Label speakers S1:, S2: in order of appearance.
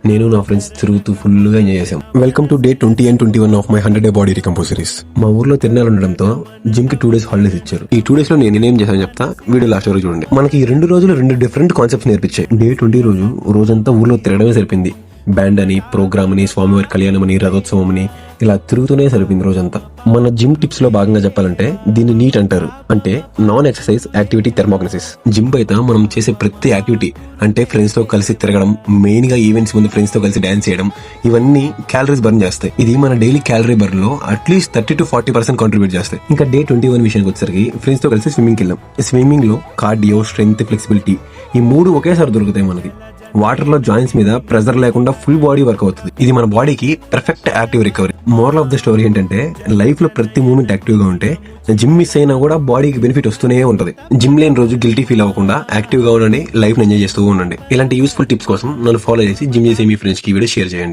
S1: నేను నా ఫ్రెండ్స్ తిరుగుతూ ఫుల్ గా ఎంజాయ్ చేసాం. Welcome to day 20 and 21 of my 100 day body recompose series. మా ఊర్లో తిరణాలు ఉండడంతో జిమ్ కి 2 days హాలిడేస్ ఇచ్చారు. ఈ 2 days లో నేను ఏం చేశాను చెప్తా, వీడియో లాస్ట్ వరకు చూడండి. మనకి ఈ 2 రోజులు 2 డిఫరెంట్ కాన్సెప్ట్స్ నేర్పించాయి. డే 20 రోజంతా ఊర్లో తిరగడమే సరిపోయింది. బ్యాండ్ అని, ప్రోగ్రామ్ అని, స్వామివారి కళ్యాణం అని, రథోత్సవం అని ఇలా తిరుగుతూనే సరిపోయింది రోజంతా. మన జిమ్ టిప్స్ లో భాగంగా చెప్పాలంటే దీన్ని నీట్ అంటారు, అంటే నాన్ ఎక్సర్సైజ్ యాక్టివిటీ థెర్మోగ్నసిస్. జిమ్ బయట మనం చేసే ప్రతి యాక్టివిటీ అంటే ఫ్రెండ్స్ తో కలిసి తిరగడం, మెయిన్ గా ఈవెంట్స్ ముందు ఫ్రెండ్స్ తో కలిసి డాన్స్ చేయడం, ఇవన్నీ క్యాలరీస్ బర్న్ చేస్తాయి. ఇది మన డైలీ క్యాలరీ బర్న్ లో అట్లీస్ట్ 30 to 40% కాంట్రిబ్యూట్ చేస్తాయి. ఇంకా డే 21 విషయానికి వచ్చేసరికి ఫ్రెండ్స్ తో కలిసి స్విమ్మింగ్ కి వెళ్ళాం. స్విమ్మింగ్ లో కార్డియో, స్ట్రెంగ్త్, ఫ్లెక్సిబిలిటీ ఈ 3 ఒకేసారి దొరుకుతాయి మనకి. వాటర్ లో జాయింట్స్ మీద ప్రెజర్ లేకుండా ఫుల్ బాడీ వర్క్ అవుతుంది. ఇది మన బాడీకి perfect active recovery. Moral of the story ఏంటంటే, లైఫ్ లో ప్రతి మూమెంట్ యాక్టివ్ గా ఉంటే జిమ్ మిస్ అయినా కూడా బాడీకి బెనిఫిట్ వస్తూనే ఉంటది. జిమ్ లేని రోజు గిల్టీ ఫీల్ అవ్వకుండా యాక్టివ్ గా ఉండండి, లైఫ్ ఎంజాయ్ చేస్తూ ఉండండి. ఇలాంటి యూస్ఫుల్ టిప్స్ కోసం నన్ను ఫాలో చేసి జిమ్ చేసే మీ ఫ్రెండ్స్ కి వీడియో షేర్ చేయండి.